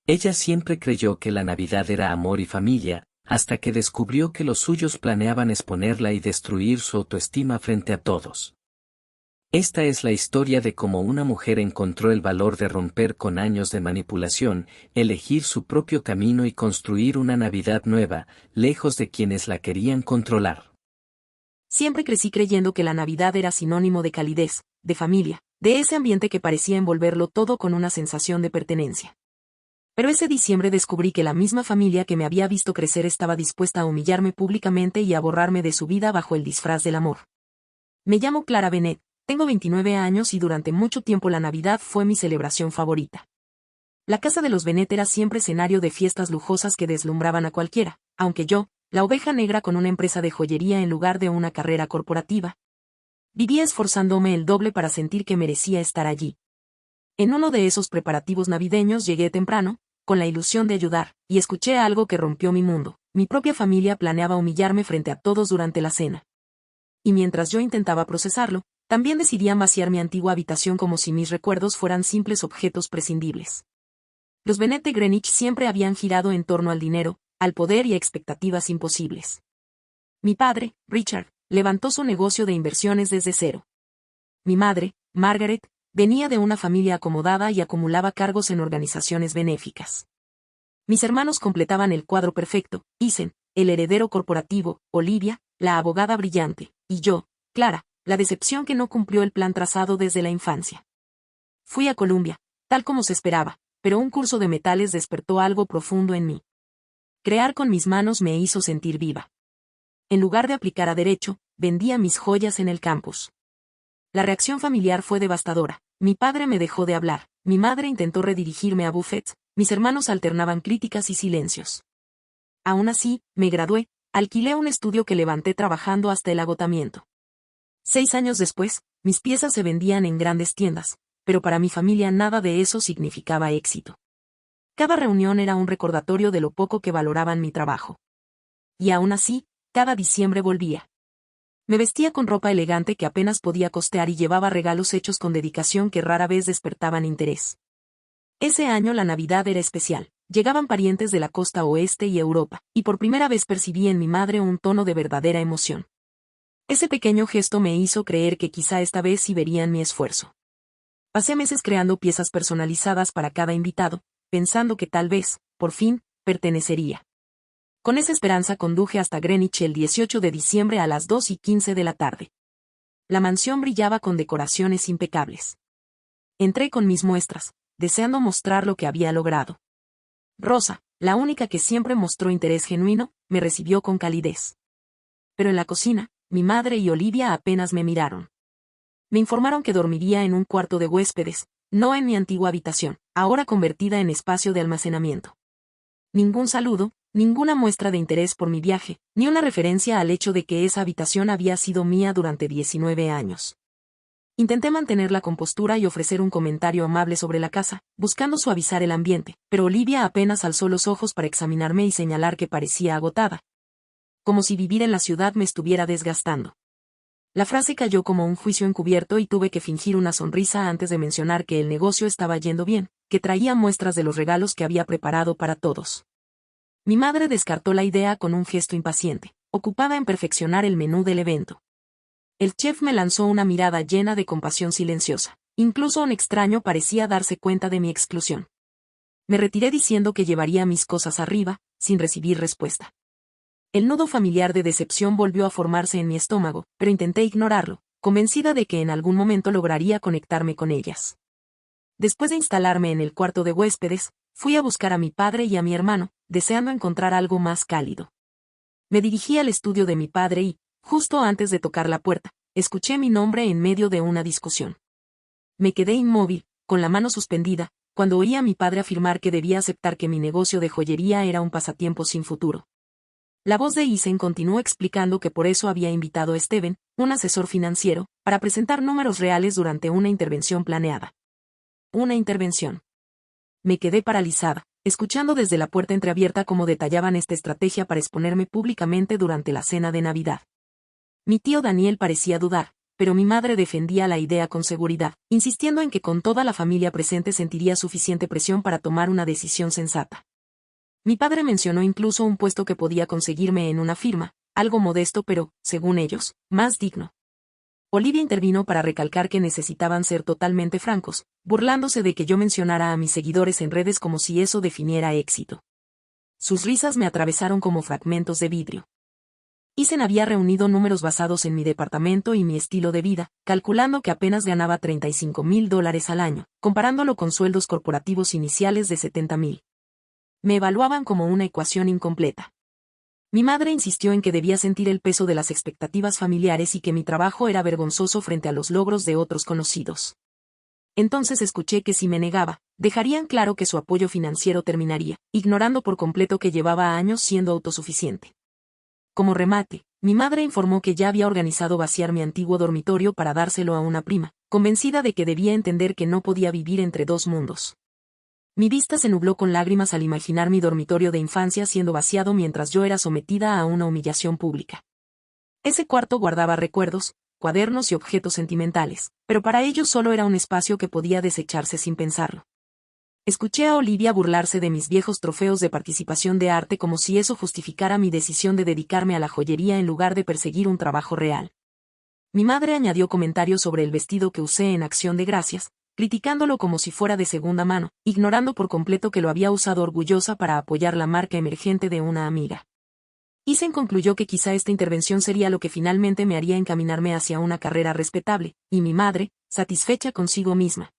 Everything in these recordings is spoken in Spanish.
Ella siempre creyó que la Navidad era amor y familia, hasta que descubrió que los suyos planeaban exponerla y destruir su autoestima frente a todos. Esta es la historia de cómo una mujer encontró el valor de romper con años de manipulación, elegir su propio camino y construir una Navidad nueva, lejos de quienes la querían controlar. Siempre crecí creyendo que la Navidad era sinónimo de calidez, de familia, de ese ambiente que parecía envolverlo todo con una sensación de pertenencia. Pero ese diciembre descubrí que la misma familia que me había visto crecer estaba dispuesta a humillarme públicamente y a borrarme de su vida bajo el disfraz del amor. Me llamo Clara Bennett, tengo 29 años y durante mucho tiempo la Navidad fue mi celebración favorita. La casa de los Bennett era siempre escenario de fiestas lujosas que deslumbraban a cualquiera, aunque yo, la oveja negra con una empresa de joyería en lugar de una carrera corporativa, vivía esforzándome el doble para sentir que merecía estar allí. En uno de esos preparativos navideños llegué temprano, con la ilusión de ayudar, y escuché algo que rompió mi mundo. Mi propia familia planeaba humillarme frente a todos durante la cena. Y mientras yo intentaba procesarlo, también decidían vaciar mi antigua habitación como si mis recuerdos fueran simples objetos prescindibles. Los Bennett de Greenwich siempre habían girado en torno al dinero, al poder y a expectativas imposibles. Mi padre, Richard, levantó su negocio de inversiones desde cero. Mi madre, Margaret, venía de una familia acomodada y acumulaba cargos en organizaciones benéficas. Mis hermanos completaban el cuadro perfecto: Ethan, el heredero corporativo; Olivia, la abogada brillante; y yo, Clara, la decepción que no cumplió el plan trazado desde la infancia. Fui a Columbia, tal como se esperaba, pero un curso de metales despertó algo profundo en mí. Crear con mis manos me hizo sentir viva. En lugar de aplicar a derecho, vendía mis joyas en el campus. La reacción familiar fue devastadora. Mi padre me dejó de hablar, mi madre intentó redirigirme a buffets, mis hermanos alternaban críticas y silencios. Aún así, me gradué, alquilé un estudio que levanté trabajando hasta el agotamiento. 6 años después, mis piezas se vendían en grandes tiendas, pero para mi familia nada de eso significaba éxito. Cada reunión era un recordatorio de lo poco que valoraban mi trabajo. Y aún así, cada diciembre volvía. Me vestía con ropa elegante que apenas podía costear y llevaba regalos hechos con dedicación que rara vez despertaban interés. Ese año la Navidad era especial. Llegaban parientes de la costa oeste y Europa, y por primera vez percibí en mi madre un tono de verdadera emoción. Ese pequeño gesto me hizo creer que quizá esta vez sí verían mi esfuerzo. Pasé meses creando piezas personalizadas para cada invitado, pensando que tal vez, por fin, pertenecería. Con esa esperanza conduje hasta Greenwich el 18 de diciembre a las 2:15 de la tarde. La mansión brillaba con decoraciones impecables. Entré con mis muestras, deseando mostrar lo que había logrado. Rosa, la única que siempre mostró interés genuino, me recibió con calidez. Pero en la cocina, mi madre y Olivia apenas me miraron. Me informaron que dormiría en un cuarto de huéspedes, no en mi antigua habitación, ahora convertida en espacio de almacenamiento. Ningún saludo, ninguna muestra de interés por mi viaje, ni una referencia al hecho de que esa habitación había sido mía durante 19 años. Intenté mantener la compostura y ofrecer un comentario amable sobre la casa, buscando suavizar el ambiente, pero Olivia apenas alzó los ojos para examinarme y señalar que parecía agotada. Como si vivir en la ciudad me estuviera desgastando. La frase cayó como un juicio encubierto y tuve que fingir una sonrisa antes de mencionar que el negocio estaba yendo bien, que traía muestras de los regalos que había preparado para todos. Mi madre descartó la idea con un gesto impaciente, ocupada en perfeccionar el menú del evento. El chef me lanzó una mirada llena de compasión silenciosa. Incluso un extraño parecía darse cuenta de mi exclusión. Me retiré diciendo que llevaría mis cosas arriba, sin recibir respuesta. El nudo familiar de decepción volvió a formarse en mi estómago, pero intenté ignorarlo, convencida de que en algún momento lograría conectarme con ellas. Después de instalarme en el cuarto de huéspedes, fui a buscar a mi padre y a mi hermano, deseando encontrar algo más cálido. Me dirigí al estudio de mi padre y, justo antes de tocar la puerta, escuché mi nombre en medio de una discusión. Me quedé inmóvil, con la mano suspendida, cuando oí a mi padre afirmar que debía aceptar que mi negocio de joyería era un pasatiempo sin futuro. La voz de Ethan continuó explicando que por eso había invitado a Steven, un asesor financiero, para presentar números reales durante una intervención planeada. Una intervención. Me quedé paralizada, escuchando desde la puerta entreabierta cómo detallaban esta estrategia para exponerme públicamente durante la cena de Navidad. Mi tío Daniel parecía dudar, pero mi madre defendía la idea con seguridad, insistiendo en que con toda la familia presente sentiría suficiente presión para tomar una decisión sensata. Mi padre mencionó incluso un puesto que podía conseguirme en una firma, algo modesto pero, según ellos, más digno. Olivia intervino para recalcar que necesitaban ser totalmente francos, burlándose de que yo mencionara a mis seguidores en redes como si eso definiera éxito. Sus risas me atravesaron como fragmentos de vidrio. Eisen había reunido números basados en mi departamento y mi estilo de vida, calculando que apenas ganaba $35,000 al año, comparándolo con sueldos corporativos iniciales de $70,000. Me evaluaban como una ecuación incompleta. Mi madre insistió en que debía sentir el peso de las expectativas familiares y que mi trabajo era vergonzoso frente a los logros de otros conocidos. Entonces escuché que si me negaba, dejarían claro que su apoyo financiero terminaría, ignorando por completo que llevaba años siendo autosuficiente. Como remate, mi madre informó que ya había organizado vaciar mi antiguo dormitorio para dárselo a una prima, convencida de que debía entender que no podía vivir entre dos mundos. Mi vista se nubló con lágrimas al imaginar mi dormitorio de infancia siendo vaciado mientras yo era sometida a una humillación pública. Ese cuarto guardaba recuerdos, cuadernos y objetos sentimentales, pero para ellos solo era un espacio que podía desecharse sin pensarlo. Escuché a Olivia burlarse de mis viejos trofeos de participación de arte como si eso justificara mi decisión de dedicarme a la joyería en lugar de perseguir un trabajo real. Mi madre añadió comentarios sobre el vestido que usé en Acción de Gracias, criticándolo como si fuera de segunda mano, ignorando por completo que lo había usado orgullosa para apoyar la marca emergente de una amiga. Eisen concluyó que quizá esta intervención sería lo que finalmente me haría encaminarme hacia una carrera respetable, y mi madre, satisfecha consigo misma,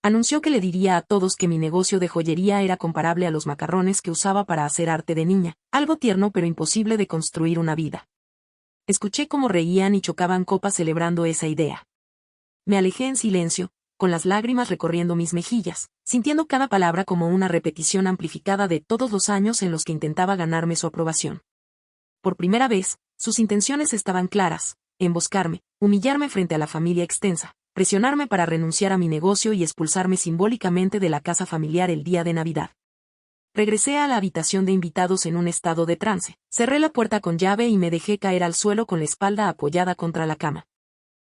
anunció que le diría a todos que mi negocio de joyería era comparable a los macarrones que usaba para hacer arte de niña, algo tierno pero imposible de construir una vida. Escuché cómo reían y chocaban copas celebrando esa idea. Me alejé en silencio, con las lágrimas recorriendo mis mejillas, sintiendo cada palabra como una repetición amplificada de todos los años en los que intentaba ganarme su aprobación. Por primera vez, sus intenciones estaban claras: emboscarme, humillarme frente a la familia extensa, presionarme para renunciar a mi negocio y expulsarme simbólicamente de la casa familiar el día de Navidad. Regresé a la habitación de invitados en un estado de trance, cerré la puerta con llave y me dejé caer al suelo con la espalda apoyada contra la cama.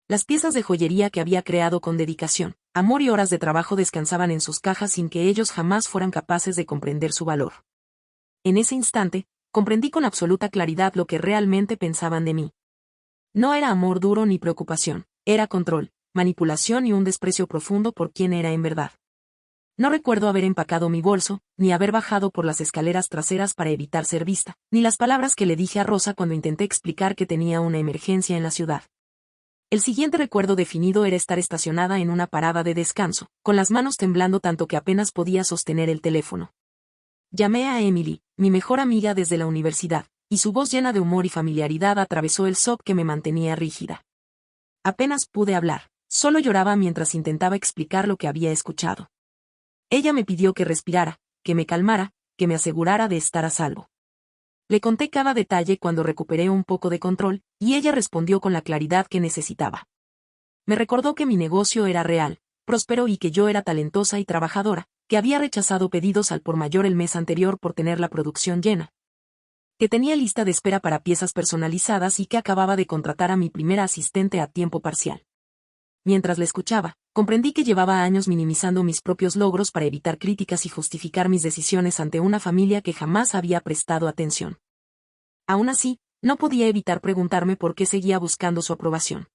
Las piezas de joyería que había creado con dedicación, amor y horas de trabajo descansaban en sus cajas sin que ellos jamás fueran capaces de comprender su valor. En ese instante, comprendí con absoluta claridad lo que realmente pensaban de mí. No era amor duro ni preocupación, era control, manipulación y un desprecio profundo por quién era en verdad. No recuerdo haber empacado mi bolso, ni haber bajado por las escaleras traseras para evitar ser vista, ni las palabras que le dije a Rosa cuando intenté explicar que tenía una emergencia en la ciudad. El siguiente recuerdo definido era estar estacionada en una parada de descanso, con las manos temblando tanto que apenas podía sostener el teléfono. Llamé a Emily, mi mejor amiga desde la universidad, y su voz llena de humor y familiaridad atravesó el shock que me mantenía rígida. Apenas pude hablar, solo lloraba mientras intentaba explicar lo que había escuchado. Ella me pidió que respirara, que me calmara, que me asegurara de estar a salvo. Le conté cada detalle cuando recuperé un poco de control, y ella respondió con la claridad que necesitaba. Me recordó que mi negocio era real, próspero y que yo era talentosa y trabajadora, que había rechazado pedidos al por mayor el mes anterior por tener la producción llena, que tenía lista de espera para piezas personalizadas y que acababa de contratar a mi primera asistente a tiempo parcial. Mientras la escuchaba, comprendí que llevaba años minimizando mis propios logros para evitar críticas y justificar mis decisiones ante una familia que jamás había prestado atención. Aún así, no podía evitar preguntarme por qué seguía buscando su aprobación.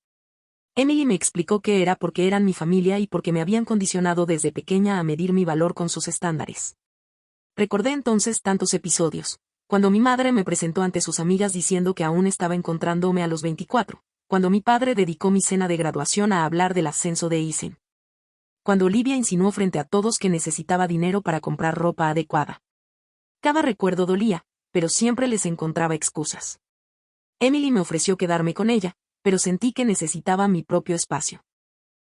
Emily me explicó que era porque eran mi familia y porque me habían condicionado desde pequeña a medir mi valor con sus estándares. Recordé entonces tantos episodios, cuando mi madre me presentó ante sus amigas diciendo que aún estaba encontrándome a los 24, cuando mi padre dedicó mi cena de graduación a hablar del ascenso de Eisen, cuando Olivia insinuó frente a todos que necesitaba dinero para comprar ropa adecuada. Cada recuerdo dolía, pero siempre les encontraba excusas. Emily me ofreció quedarme con ella, pero sentí que necesitaba mi propio espacio.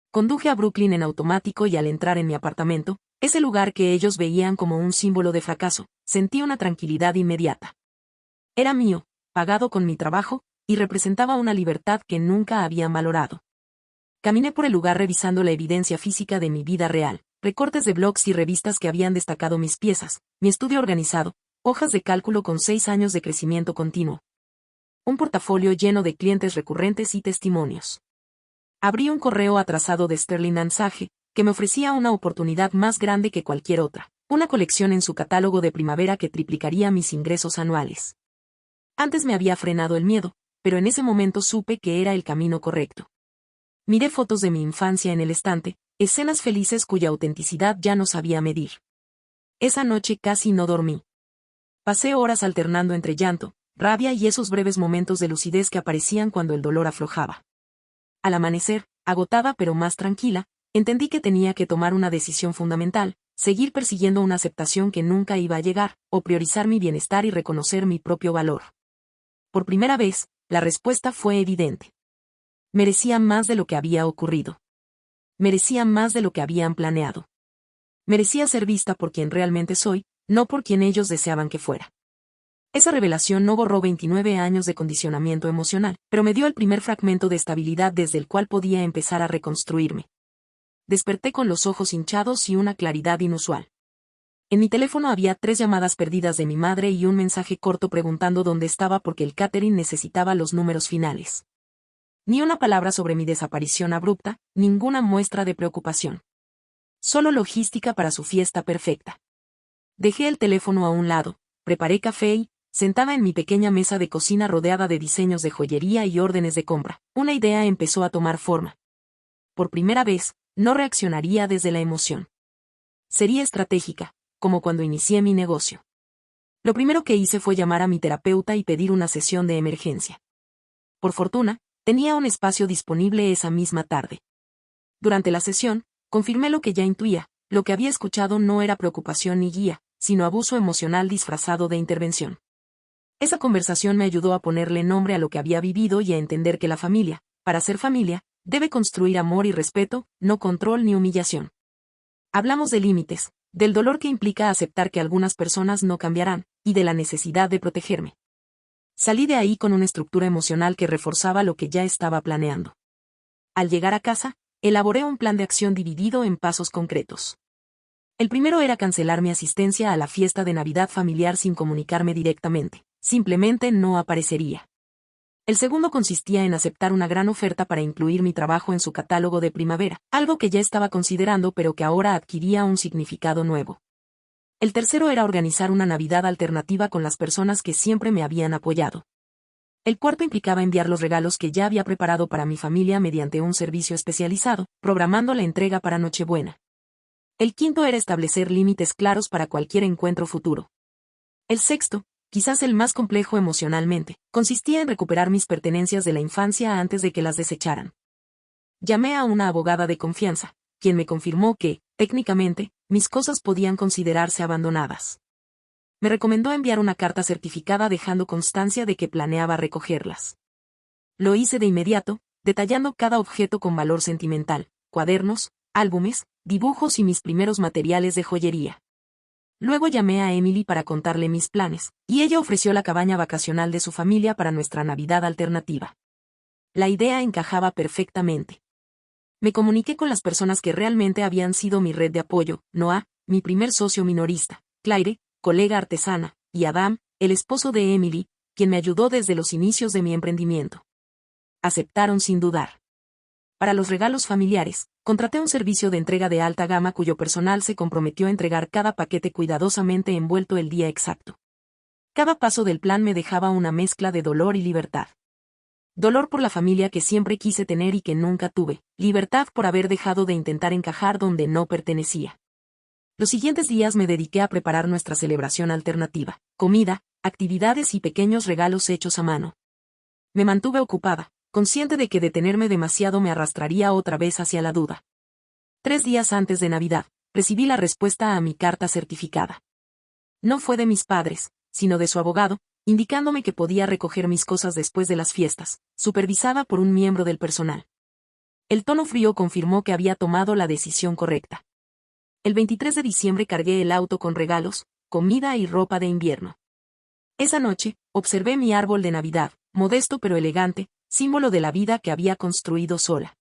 Conduje a Brooklyn en automático y al entrar en mi apartamento, ese lugar que ellos veían como un símbolo de fracaso, sentí una tranquilidad inmediata. Era mío, pagado con mi trabajo, y representaba una libertad que nunca habían valorado. Caminé por el lugar revisando la evidencia física de mi vida real, recortes de blogs y revistas que habían destacado mis piezas, mi estudio organizado, hojas de cálculo con 6 años de crecimiento continuo, un portafolio lleno de clientes recurrentes y testimonios. Abrí un correo atrasado de Sterling & Sage, que me ofrecía una oportunidad más grande que cualquier otra, una colección en su catálogo de primavera que triplicaría mis ingresos anuales. Antes me había frenado el miedo, pero en ese momento supe que era el camino correcto. Miré fotos de mi infancia en el estante, escenas felices cuya autenticidad ya no sabía medir. Esa noche casi no dormí. Pasé horas alternando entre llanto, rabia y esos breves momentos de lucidez que aparecían cuando el dolor aflojaba. Al amanecer, agotada pero más tranquila, entendí que tenía que tomar una decisión fundamental, seguir persiguiendo una aceptación que nunca iba a llegar, o priorizar mi bienestar y reconocer mi propio valor. Por primera vez, la respuesta fue evidente. Merecía más de lo que había ocurrido. Merecía más de lo que habían planeado. Merecía ser vista por quien realmente soy, no por quien ellos deseaban que fuera. Esa revelación no borró 29 años de condicionamiento emocional, pero me dio el primer fragmento de estabilidad desde el cual podía empezar a reconstruirme. Desperté con los ojos hinchados y una claridad inusual. En mi teléfono había 3 llamadas perdidas de mi madre y un mensaje corto preguntando dónde estaba porque el catering necesitaba los números finales. Ni una palabra sobre mi desaparición abrupta, ninguna muestra de preocupación. Solo logística para su fiesta perfecta. Dejé el teléfono a un lado, preparé café y, sentada en mi pequeña mesa de cocina rodeada de diseños de joyería y órdenes de compra, una idea empezó a tomar forma. Por primera vez, no reaccionaría desde la emoción. Sería estratégica, como cuando inicié mi negocio. Lo primero que hice fue llamar a mi terapeuta y pedir una sesión de emergencia. Por fortuna, tenía un espacio disponible esa misma tarde. Durante la sesión, confirmé lo que ya intuía, lo que había escuchado no era preocupación ni guía, sino abuso emocional disfrazado de intervención. Esa conversación me ayudó a ponerle nombre a lo que había vivido y a entender que la familia, para ser familia, debe construir amor y respeto, no control ni humillación. Hablamos de límites, del dolor que implica aceptar que algunas personas no cambiarán, y de la necesidad de protegerme. Salí de ahí con una estructura emocional que reforzaba lo que ya estaba planeando. Al llegar a casa, elaboré un plan de acción dividido en pasos concretos. El primero era cancelar mi asistencia a la fiesta de Navidad familiar sin comunicarme directamente, simplemente no aparecería. El segundo consistía en aceptar una gran oferta para incluir mi trabajo en su catálogo de primavera, algo que ya estaba considerando pero que ahora adquiría un significado nuevo. El tercero era organizar una Navidad alternativa con las personas que siempre me habían apoyado. El cuarto implicaba enviar los regalos que ya había preparado para mi familia mediante un servicio especializado, programando la entrega para Nochebuena. El quinto era establecer límites claros para cualquier encuentro futuro. El sexto, quizás el más complejo emocionalmente, consistía en recuperar mis pertenencias de la infancia antes de que las desecharan. Llamé a una abogada de confianza, quien me confirmó que, técnicamente, mis cosas podían considerarse abandonadas. Me recomendó enviar una carta certificada dejando constancia de que planeaba recogerlas. Lo hice de inmediato, detallando cada objeto con valor sentimental, cuadernos, álbumes, dibujos y mis primeros materiales de joyería. Luego llamé a Emily para contarle mis planes, y ella ofreció la cabaña vacacional de su familia para nuestra Navidad alternativa. La idea encajaba perfectamente. Me comuniqué con las personas que realmente habían sido mi red de apoyo, Noah, mi primer socio minorista, Claire, colega artesana, y Adam, el esposo de Emily, quien me ayudó desde los inicios de mi emprendimiento. Aceptaron sin dudar. Para los regalos familiares, contraté un servicio de entrega de alta gama cuyo personal se comprometió a entregar cada paquete cuidadosamente envuelto el día exacto. Cada paso del plan me dejaba una mezcla de dolor y libertad. Dolor por la familia que siempre quise tener y que nunca tuve, libertad por haber dejado de intentar encajar donde no pertenecía. Los siguientes días me dediqué a preparar nuestra celebración alternativa, comida, actividades y pequeños regalos hechos a mano. Me mantuve ocupada, consciente de que detenerme demasiado me arrastraría otra vez hacia la duda. 3 días antes de Navidad, recibí la respuesta a mi carta certificada. No fue de mis padres, sino de su abogado, indicándome que podía recoger mis cosas después de las fiestas, supervisada por un miembro del personal. El tono frío confirmó que había tomado la decisión correcta. El 23 de diciembre cargué el auto con regalos, comida y ropa de invierno. Esa noche, observé mi árbol de Navidad, modesto pero elegante, símbolo de la vida que había construido sola.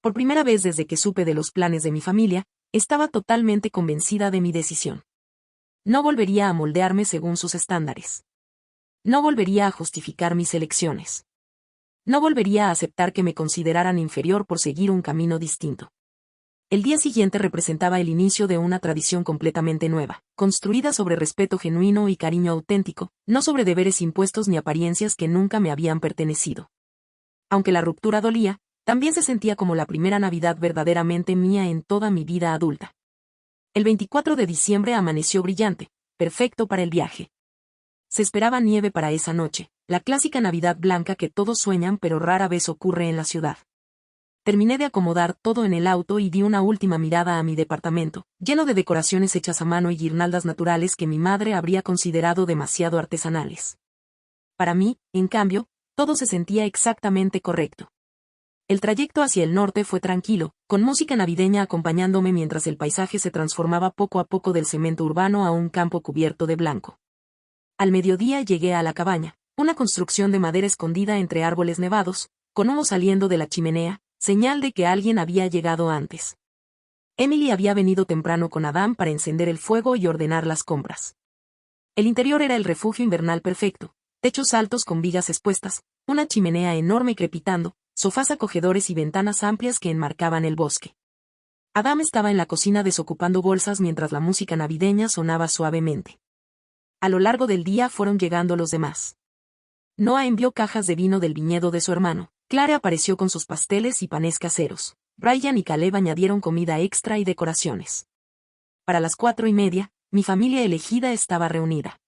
Por primera vez desde que supe de los planes de mi familia, estaba totalmente convencida de mi decisión. No volvería a moldearme según sus estándares. No volvería a justificar mis elecciones. No volvería a aceptar que me consideraran inferior por seguir un camino distinto. El día siguiente representaba el inicio de una tradición completamente nueva, construida sobre respeto genuino y cariño auténtico, no sobre deberes impuestos ni apariencias que nunca me habían pertenecido. Aunque la ruptura dolía, también se sentía como la primera Navidad verdaderamente mía en toda mi vida adulta. El 24 de diciembre amaneció brillante, perfecto para el viaje. Se esperaba nieve para esa noche, la clásica Navidad blanca que todos sueñan pero rara vez ocurre en la ciudad. Terminé de acomodar todo en el auto y di una última mirada a mi departamento, lleno de decoraciones hechas a mano y guirnaldas naturales que mi madre habría considerado demasiado artesanales. Para mí, en cambio, todo se sentía exactamente correcto. El trayecto hacia el norte fue tranquilo, con música navideña acompañándome mientras el paisaje se transformaba poco a poco del cemento urbano a un campo cubierto de blanco. Al mediodía llegué a la cabaña, una construcción de madera escondida entre árboles nevados, con humo saliendo de la chimenea, señal de que alguien había llegado antes. Emily había venido temprano con Adam para encender el fuego y ordenar las compras. El interior era el refugio invernal perfecto, techos altos con vigas expuestas, una chimenea enorme crepitando, sofás acogedores y ventanas amplias que enmarcaban el bosque. Adam estaba en la cocina desocupando bolsas mientras la música navideña sonaba suavemente. A lo largo del día fueron llegando los demás. Noah envió cajas de vino del viñedo de su hermano, Claire apareció con sus pasteles y panes caseros, Brian y Caleb añadieron comida extra y decoraciones. Para las 4:30, mi familia elegida estaba reunida.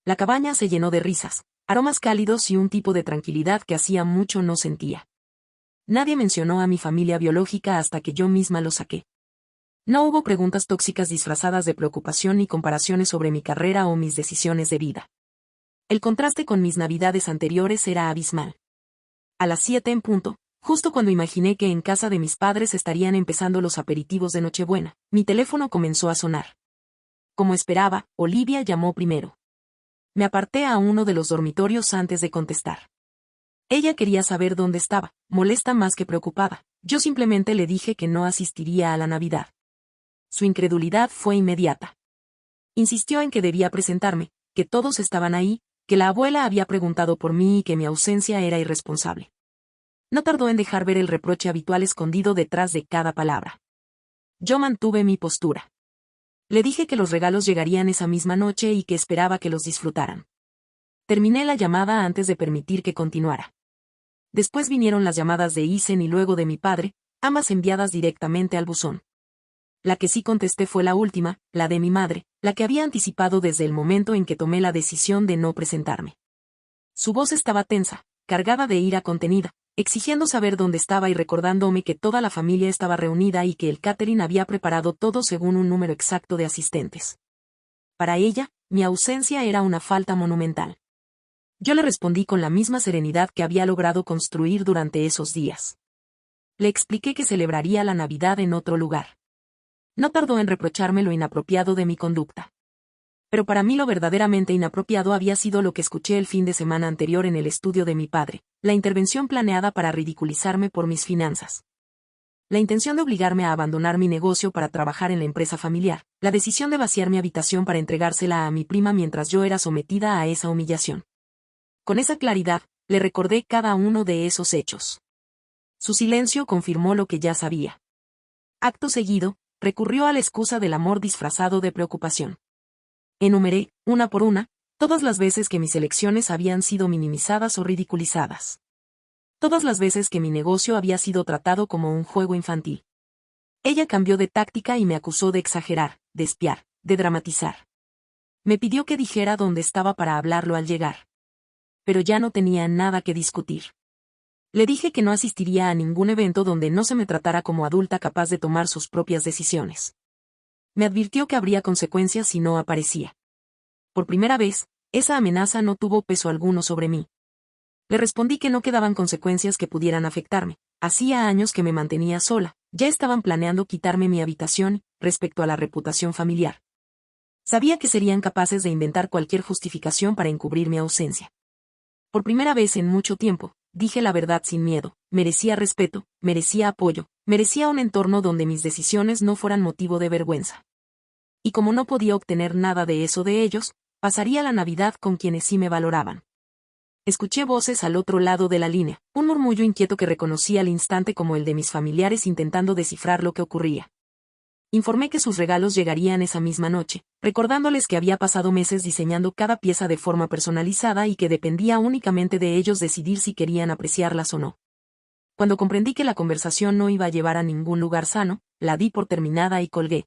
La cabaña se llenó de risas, aromas cálidos y un tipo de tranquilidad que hacía mucho no sentía. Nadie mencionó a mi familia biológica hasta que yo misma lo saqué. No hubo preguntas tóxicas disfrazadas de preocupación ni comparaciones sobre mi carrera o mis decisiones de vida. El contraste con mis navidades anteriores era abismal. A las 7 en punto, justo cuando imaginé que en casa de mis padres estarían empezando los aperitivos de Nochebuena, mi teléfono comenzó a sonar. Como esperaba, Olivia llamó primero. Me aparté a uno de los dormitorios antes de contestar. Ella quería saber dónde estaba, molesta más que preocupada. Yo simplemente le dije que no asistiría a la Navidad. Su incredulidad fue inmediata. Insistió en que debía presentarme, que todos estaban ahí, que la abuela había preguntado por mí y que mi ausencia era irresponsable. No tardó en dejar ver el reproche habitual escondido detrás de cada palabra. Yo mantuve mi postura. Le dije que los regalos llegarían esa misma noche y que esperaba que los disfrutaran. Terminé la llamada antes de permitir que continuara. Después vinieron las llamadas de Isen y luego de mi padre, ambas enviadas directamente al buzón. La que sí contesté fue la última, la de mi madre, la que había anticipado desde el momento en que tomé la decisión de no presentarme. Su voz estaba tensa, cargada de ira contenida, exigiendo saber dónde estaba y recordándome que toda la familia estaba reunida y que el catering había preparado todo según un número exacto de asistentes. Para ella, mi ausencia era una falta monumental. Yo le respondí con la misma serenidad que había logrado construir durante esos días. Le expliqué que celebraría la Navidad en otro lugar. No tardó en reprocharme lo inapropiado de mi conducta. Pero para mí lo verdaderamente inapropiado había sido lo que escuché el fin de semana anterior en el estudio de mi padre, la intervención planeada para ridiculizarme por mis finanzas. La intención de obligarme a abandonar mi negocio para trabajar en la empresa familiar, la decisión de vaciar mi habitación para entregársela a mi prima mientras yo era sometida a esa humillación. Con esa claridad, le recordé cada uno de esos hechos. Su silencio confirmó lo que ya sabía. Acto seguido, recurrió a la excusa del amor disfrazado de preocupación. Enumeré, una por una, todas las veces que mis elecciones habían sido minimizadas o ridiculizadas. Todas las veces que mi negocio había sido tratado como un juego infantil. Ella cambió de táctica y me acusó de exagerar, de espiar, de dramatizar. Me pidió que dijera dónde estaba para hablarlo al llegar. Pero ya no tenía nada que discutir. Le dije que no asistiría a ningún evento donde no se me tratara como adulta capaz de tomar sus propias decisiones. Me advirtió que habría consecuencias si no aparecía. Por primera vez, esa amenaza no tuvo peso alguno sobre mí. Le respondí que no quedaban consecuencias que pudieran afectarme. Hacía años que me mantenía sola, ya estaban planeando quitarme mi habitación, respecto a la reputación familiar. Sabía que serían capaces de inventar cualquier justificación para encubrir mi ausencia. Por primera vez en mucho tiempo, dije la verdad sin miedo, merecía respeto, merecía apoyo, merecía un entorno donde mis decisiones no fueran motivo de vergüenza. Y como no podía obtener nada de eso de ellos, pasaría la Navidad con quienes sí me valoraban. Escuché voces al otro lado de la línea, un murmullo inquieto que reconocí al instante como el de mis familiares intentando descifrar lo que ocurría. Informé que sus regalos llegarían esa misma noche, recordándoles que había pasado meses diseñando cada pieza de forma personalizada y que dependía únicamente de ellos decidir si querían apreciarlas o no. Cuando comprendí que la conversación no iba a llevar a ningún lugar sano, la di por terminada y colgué.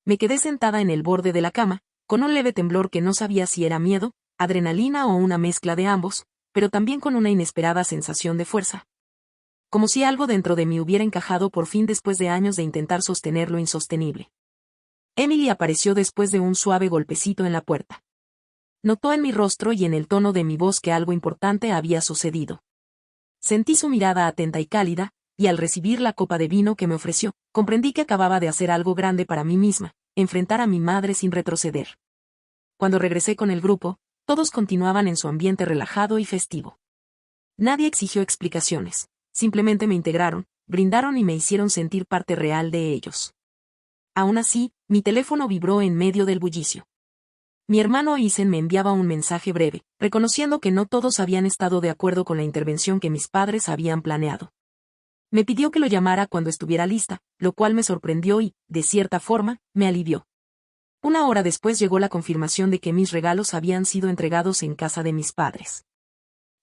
Me quedé sentada en el borde de la cama, con un leve temblor que no sabía si era miedo, adrenalina o una mezcla de ambos, pero también con una inesperada sensación de fuerza. Como si algo dentro de mí hubiera encajado por fin después de años de intentar sostener lo insostenible. Emily apareció después de un suave golpecito en la puerta. Notó en mi rostro y en el tono de mi voz que algo importante había sucedido. Sentí su mirada atenta y cálida, y al recibir la copa de vino que me ofreció, comprendí que acababa de hacer algo grande para mí misma, enfrentar a mi madre sin retroceder. Cuando regresé con el grupo, todos continuaban en su ambiente relajado y festivo. Nadie exigió explicaciones. Simplemente me integraron, brindaron y me hicieron sentir parte real de ellos. Aún así, mi teléfono vibró en medio del bullicio. Mi hermano Isen me enviaba un mensaje breve, reconociendo que no todos habían estado de acuerdo con la intervención que mis padres habían planeado. Me pidió que lo llamara cuando estuviera lista, lo cual me sorprendió y, de cierta forma, me alivió. Una hora después llegó la confirmación de que mis regalos habían sido entregados en casa de mis padres.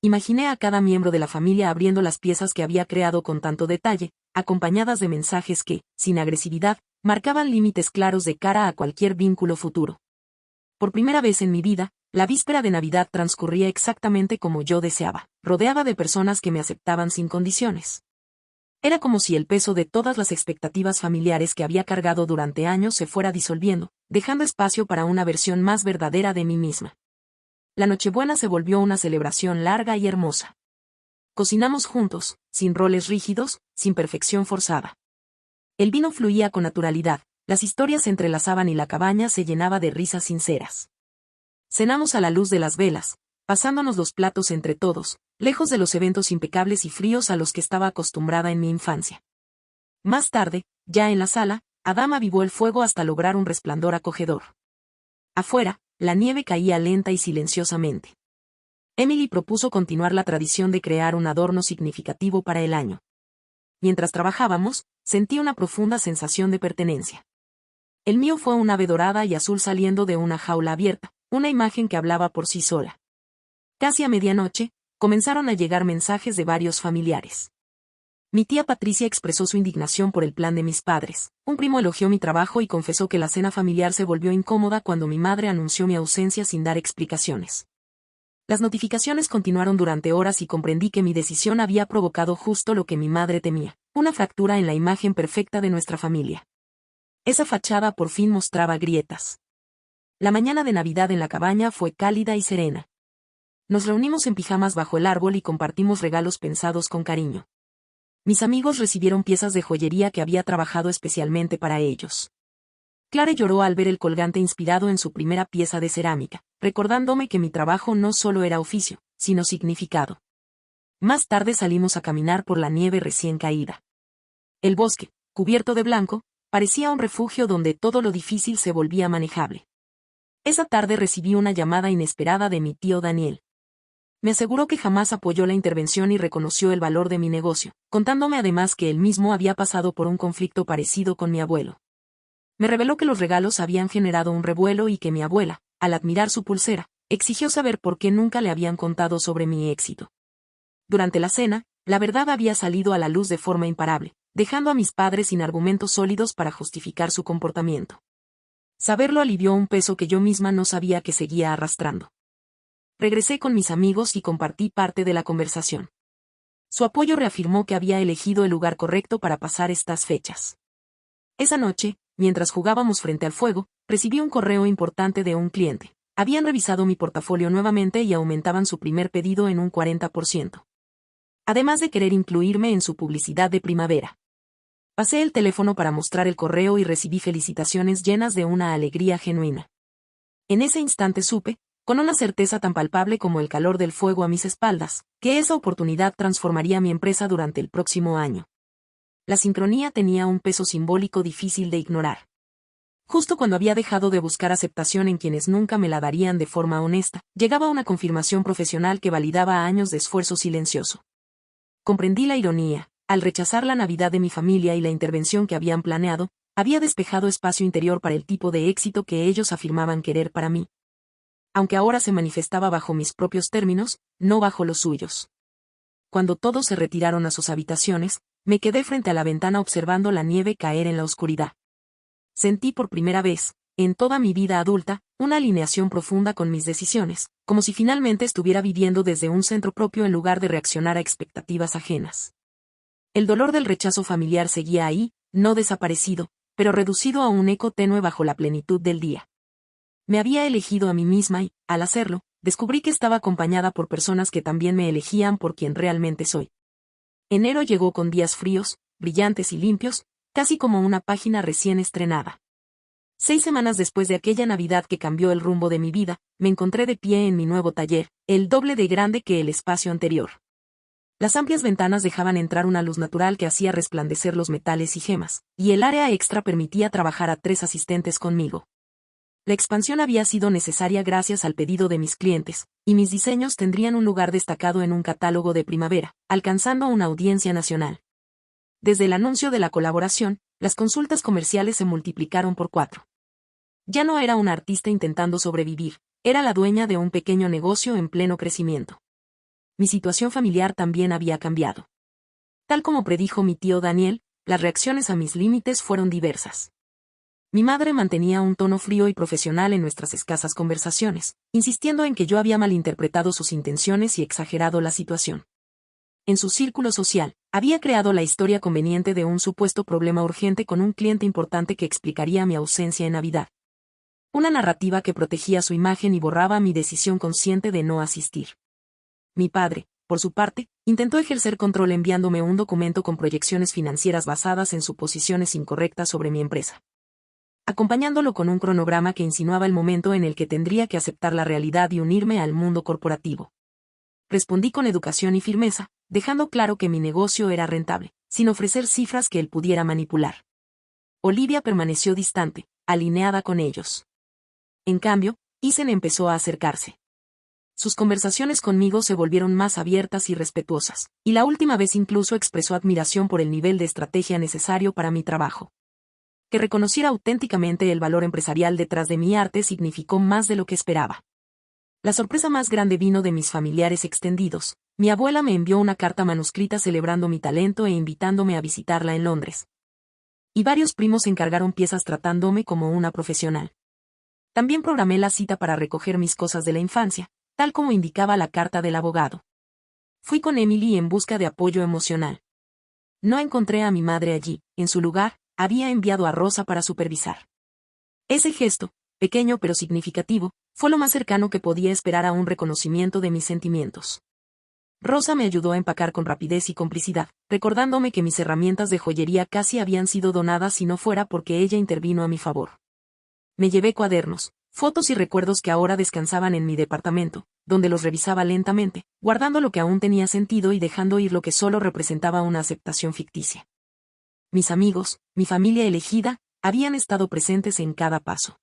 Imaginé a cada miembro de la familia abriendo las piezas que había creado con tanto detalle, acompañadas de mensajes que, sin agresividad, marcaban límites claros de cara a cualquier vínculo futuro. Por primera vez en mi vida, la víspera de Navidad transcurría exactamente como yo deseaba, rodeada de personas que me aceptaban sin condiciones. Era como si el peso de todas las expectativas familiares que había cargado durante años se fuera disolviendo, dejando espacio para una versión más verdadera de mí misma. La Nochebuena se volvió una celebración larga y hermosa. Cocinamos juntos, sin roles rígidos, sin perfección forzada. El vino fluía con naturalidad, las historias se entrelazaban y la cabaña se llenaba de risas sinceras. Cenamos a la luz de las velas, pasándonos los platos entre todos, lejos de los eventos impecables y fríos a los que estaba acostumbrada en mi infancia. Más tarde, ya en la sala, Adam avivó el fuego hasta lograr un resplandor acogedor. Afuera, la nieve caía lenta y silenciosamente. Emily propuso continuar la tradición de crear un adorno significativo para el año. Mientras trabajábamos, sentí una profunda sensación de pertenencia. El mío fue un ave dorada y azul saliendo de una jaula abierta, una imagen que hablaba por sí sola. Casi a medianoche, comenzaron a llegar mensajes de varios familiares. Mi tía Patricia expresó su indignación por el plan de mis padres. Un primo elogió mi trabajo y confesó que la cena familiar se volvió incómoda cuando mi madre anunció mi ausencia sin dar explicaciones. Las notificaciones continuaron durante horas y comprendí que mi decisión había provocado justo lo que mi madre temía, una fractura en la imagen perfecta de nuestra familia. Esa fachada por fin mostraba grietas. La mañana de Navidad en la cabaña fue cálida y serena. Nos reunimos en pijamas bajo el árbol y compartimos regalos pensados con cariño. Mis amigos recibieron piezas de joyería que había trabajado especialmente para ellos. Clare lloró al ver el colgante inspirado en su primera pieza de cerámica, recordándome que mi trabajo no solo era oficio, sino significado. Más tarde salimos a caminar por la nieve recién caída. El bosque, cubierto de blanco, parecía un refugio donde todo lo difícil se volvía manejable. Esa tarde recibí una llamada inesperada de mi tío Daniel. Me aseguró que jamás apoyó la intervención y reconoció el valor de mi negocio, contándome además que él mismo había pasado por un conflicto parecido con mi abuelo. Me reveló que los regalos habían generado un revuelo y que mi abuela, al admirar su pulsera, exigió saber por qué nunca le habían contado sobre mi éxito. Durante la cena, la verdad había salido a la luz de forma imparable, dejando a mis padres sin argumentos sólidos para justificar su comportamiento. Saberlo alivió un peso que yo misma no sabía que seguía arrastrando. Regresé con mis amigos y compartí parte de la conversación. Su apoyo reafirmó que había elegido el lugar correcto para pasar estas fechas. Esa noche, mientras jugábamos frente al fuego, recibí un correo importante de un cliente. Habían revisado mi portafolio nuevamente y aumentaban su primer pedido en un 40%. Además de querer incluirme en su publicidad de primavera. Pasé el teléfono para mostrar el correo y recibí felicitaciones llenas de una alegría genuina. En ese instante supe, con una certeza tan palpable como el calor del fuego a mis espaldas, que esa oportunidad transformaría mi empresa durante el próximo año. La sincronía tenía un peso simbólico difícil de ignorar. Justo cuando había dejado de buscar aceptación en quienes nunca me la darían de forma honesta, llegaba una confirmación profesional que validaba años de esfuerzo silencioso. Comprendí la ironía. Al rechazar la Navidad de mi familia y la intervención que habían planeado, había despejado espacio interior para el tipo de éxito que ellos afirmaban querer para mí. Aunque ahora se manifestaba bajo mis propios términos, no bajo los suyos. Cuando todos se retiraron a sus habitaciones, me quedé frente a la ventana observando la nieve caer en la oscuridad. Sentí por primera vez, en toda mi vida adulta, una alineación profunda con mis decisiones, como si finalmente estuviera viviendo desde un centro propio en lugar de reaccionar a expectativas ajenas. El dolor del rechazo familiar seguía ahí, no desaparecido, pero reducido a un eco tenue bajo la plenitud del día. Me había elegido a mí misma y, al hacerlo, descubrí que estaba acompañada por personas que también me elegían por quien realmente soy. Enero llegó con días fríos, brillantes y limpios, casi como una página recién estrenada. 6 semanas después de aquella Navidad que cambió el rumbo de mi vida, me encontré de pie en mi nuevo taller, el doble de grande que el espacio anterior. Las amplias ventanas dejaban entrar una luz natural que hacía resplandecer los metales y gemas, y el área extra permitía trabajar a 3 asistentes conmigo. La expansión había sido necesaria gracias al pedido de mis clientes, y mis diseños tendrían un lugar destacado en un catálogo de primavera, alcanzando una audiencia nacional. Desde el anuncio de la colaboración, las consultas comerciales se multiplicaron por 4. Ya no era una artista intentando sobrevivir, era la dueña de un pequeño negocio en pleno crecimiento. Mi situación familiar también había cambiado. Tal como predijo mi tío Daniel, las reacciones a mis límites fueron diversas. Mi madre mantenía un tono frío y profesional en nuestras escasas conversaciones, insistiendo en que yo había malinterpretado sus intenciones y exagerado la situación. En su círculo social, había creado la historia conveniente de un supuesto problema urgente con un cliente importante que explicaría mi ausencia en Navidad. Una narrativa que protegía su imagen y borraba mi decisión consciente de no asistir. Mi padre, por su parte, intentó ejercer control enviándome un documento con proyecciones financieras basadas en suposiciones incorrectas sobre mi empresa, acompañándolo con un cronograma que insinuaba el momento en el que tendría que aceptar la realidad y unirme al mundo corporativo. Respondí con educación y firmeza, dejando claro que mi negocio era rentable, sin ofrecer cifras que él pudiera manipular. Olivia permaneció distante, alineada con ellos. En cambio, Isen empezó a acercarse. Sus conversaciones conmigo se volvieron más abiertas y respetuosas, y la última vez incluso expresó admiración por el nivel de estrategia necesario para mi trabajo. Que reconociera auténticamente el valor empresarial detrás de mi arte significó más de lo que esperaba. La sorpresa más grande vino de mis familiares extendidos. Mi abuela me envió una carta manuscrita celebrando mi talento e invitándome a visitarla en Londres. Y varios primos encargaron piezas tratándome como una profesional. También programé la cita para recoger mis cosas de la infancia, tal como indicaba la carta del abogado. Fui con Emily en busca de apoyo emocional. No encontré a mi madre allí, en su lugar, había enviado a Rosa para supervisar. Ese gesto, pequeño pero significativo, fue lo más cercano que podía esperar a un reconocimiento de mis sentimientos. Rosa me ayudó a empacar con rapidez y complicidad, recordándome que mis herramientas de joyería casi habían sido donadas si no fuera porque ella intervino a mi favor. Me llevé cuadernos, fotos y recuerdos que ahora descansaban en mi departamento, donde los revisaba lentamente, guardando lo que aún tenía sentido y dejando ir lo que solo representaba una aceptación ficticia. Mis amigos, mi familia elegida, habían estado presentes en cada paso.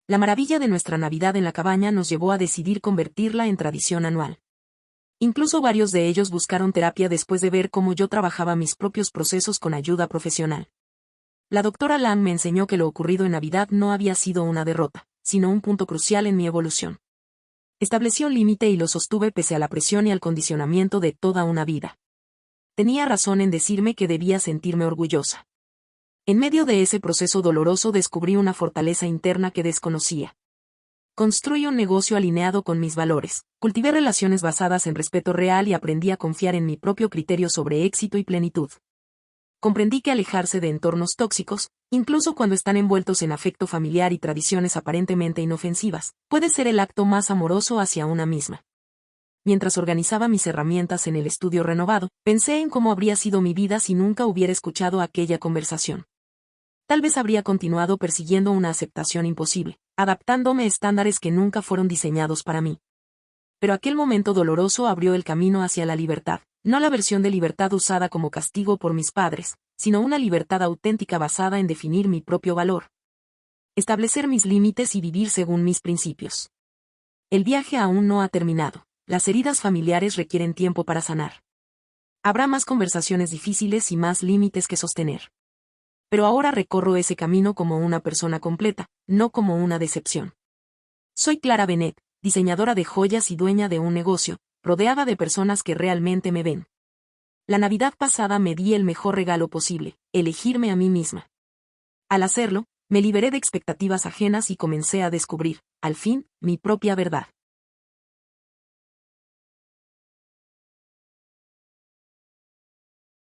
La maravilla de nuestra Navidad en la cabaña nos llevó a decidir convertirla en tradición anual. Incluso varios de ellos buscaron terapia después de ver cómo yo trabajaba mis propios procesos con ayuda profesional. La doctora Lang me enseñó que lo ocurrido en Navidad no había sido una derrota, sino un punto crucial en mi evolución. Establecí un límite y lo sostuve pese a la presión y al condicionamiento de toda una vida. Tenía razón en decirme que debía sentirme orgullosa. En medio de ese proceso doloroso descubrí una fortaleza interna que desconocía. Construí un negocio alineado con mis valores, cultivé relaciones basadas en respeto real y aprendí a confiar en mi propio criterio sobre éxito y plenitud. Comprendí que alejarse de entornos tóxicos, incluso cuando están envueltos en afecto familiar y tradiciones aparentemente inofensivas, puede ser el acto más amoroso hacia una misma. Mientras organizaba mis herramientas en el estudio renovado, pensé en cómo habría sido mi vida si nunca hubiera escuchado aquella conversación. Tal vez habría continuado persiguiendo una aceptación imposible, adaptándome a estándares que nunca fueron diseñados para mí. Pero aquel momento doloroso abrió el camino hacia la libertad, no la versión de libertad usada como castigo por mis padres, sino una libertad auténtica basada en definir mi propio valor. establecer mis límites y vivir según mis principios. El viaje aún no ha terminado. Las heridas familiares requieren tiempo para sanar. Habrá más conversaciones difíciles y más límites que sostener. Pero ahora recorro ese camino como una persona completa, no como una decepción. Soy Clara Benet, diseñadora de joyas y dueña de un negocio, rodeada de personas que realmente me ven. La Navidad pasada me di el mejor regalo posible, elegirme a mí misma. Al hacerlo, me liberé de expectativas ajenas y comencé a descubrir, al fin, mi propia verdad.